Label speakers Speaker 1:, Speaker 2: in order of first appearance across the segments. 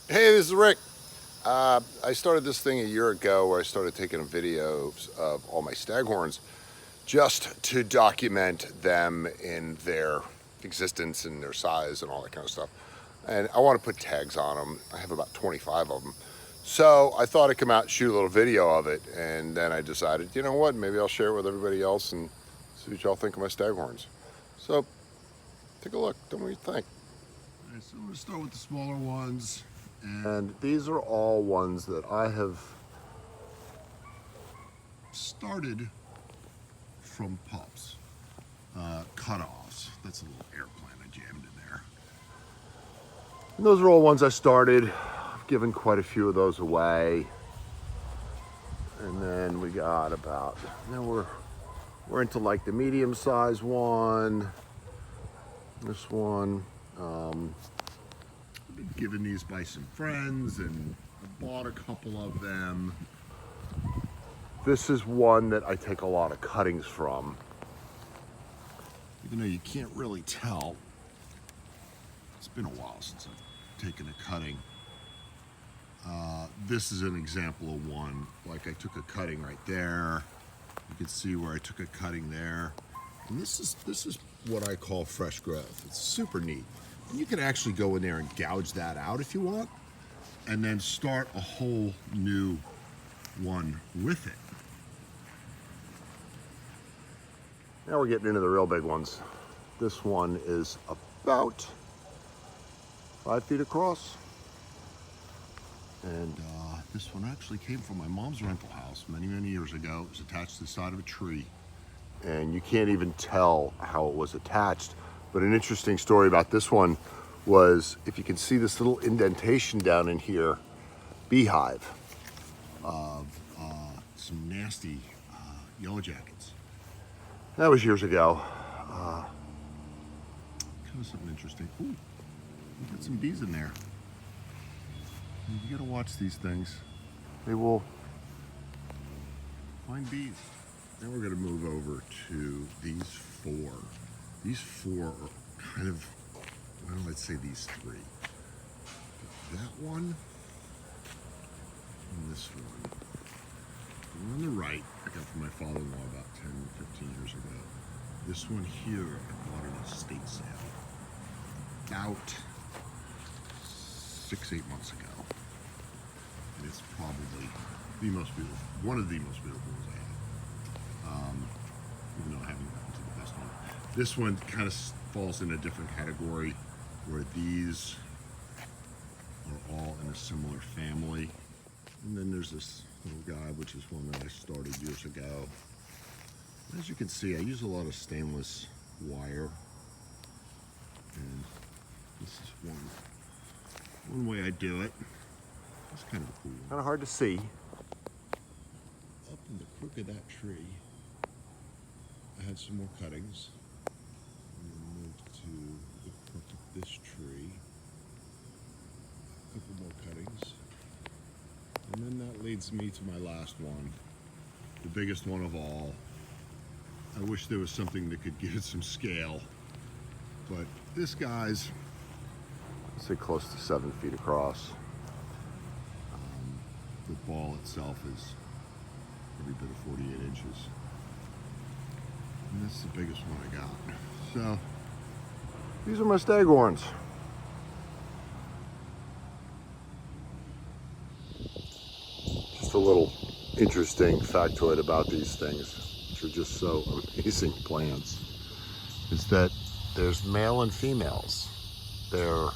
Speaker 1: Hey, this is Rick. I started this thing a year ago where I started taking videos of all my staghorns just to document them in their existence and their size and all that kind of stuff. And I want to put tags on them. I have about 25 of them. So I thought I'd come out and shoot a little video of it. And then I decided, you know what, maybe I'll share it with everybody else and see what y'all think of my staghorns. So take a look. Tell me what you think. All right, so I'm going to start with the smaller ones. And these are all ones that I have started from pups, cutoffs. That's a little airplane I jammed in there. And those are all ones I started. I've given quite a few of those away. And then we got about, now we're into like the medium size one. This one. Been given these by some friends and I bought a couple of them. This is one that I take a lot of cuttings from. Even though you can't really tell, it's been a while since I've taken a cutting. This is an example of one. Like I took a cutting right there. You can see where I took a cutting there. And this is what I call fresh growth. It's super neat. And you can actually go in there and gouge that out if you want, and then start a whole new one with it. Now we're getting into the real big ones. This one is about 5 feet across. And this one actually came from my mom's rental house many, many years ago. It was attached to the side of a tree. And you can't even tell how it was attached. But an interesting story about this one was, if you can see this little indentation down in here, beehive of some nasty yellow jackets. That was years ago. Kind of something interesting. Ooh, we got some bees in there. You gotta watch these things. They will find bees. Now we're gonna move over to these four. These four are kind of, well, let's say these three. That one and this one. The one on the right, I got from my father-in-law about 10, 15 years ago. This one here, I bought at an estate sale about 6-8 months ago. And it's probably the most beautiful, one of the most beautiful ones I have. Even though I haven't gotten to the best one. This one kind of falls in a different category, where these are all in a similar family. And then there's this little guy, which is one that I started years ago. As you can see, I use a lot of stainless wire. And this is one way I do it. It's kind of a cool one. Kind of hard to see. Up in the crook of that tree, I had some more cuttings. I'm going to move to the crook of this tree. A couple more cuttings. And then that leads me to my last one, the biggest one of all. I wish there was something that could give it some scale, but this guy's, let's say, close to 7 feet across. The ball itself is every bit of 48 inches. And that's the biggest one I got. So, these are my staghorns. Just a little interesting factoid about these things, which are just so amazing plants, is that there's male and females. They're,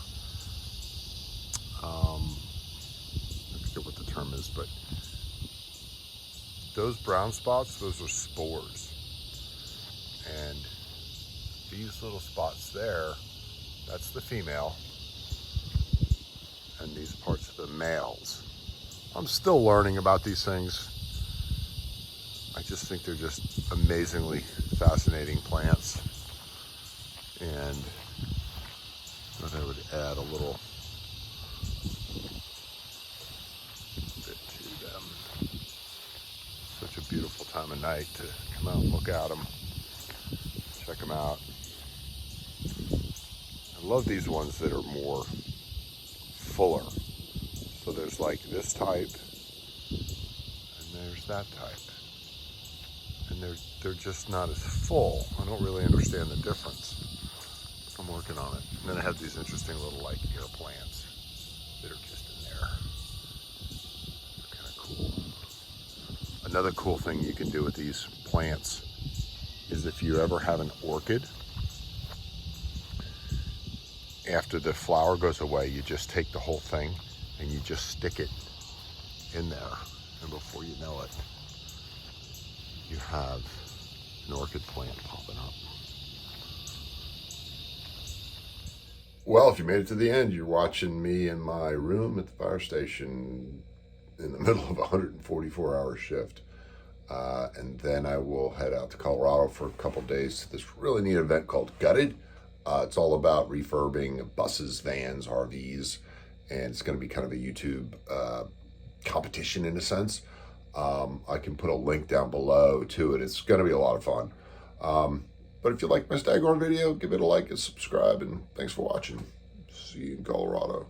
Speaker 1: I forget what the term is, but those brown spots, those are spores. And these little spots there, that's the female. And these parts are the males. I'm still learning about these things. I just think they're just amazingly fascinating plants. And I thought I would add a little bit to them. Such a beautiful time of night to come out and look at them. Check them out. I love these ones that are more fuller. like this type, and there's that type. And they're just not as full. I don't really understand the difference. I'm working on it. And then I have these interesting little like air plants that are just in there. They're kind of cool. Another cool thing you can do with these plants is if you ever have an orchid, after the flower goes away, you just take the whole thing and you just stick it in there. And before you know it, you have an orchid plant popping up. Well, if you made it to the end, you're watching me in my room at the fire station in the middle of a 144-hour shift. And then I will head out to Colorado for a couple days to this really neat event called Gutted. It's all about refurbing buses, vans, RVs, and it's going to be kind of a YouTube competition in a sense. I can put a link down below to it. It's going to be a lot of fun. But if you like my staghorn video, give it a like and subscribe, and thanks for watching. See you in Colorado.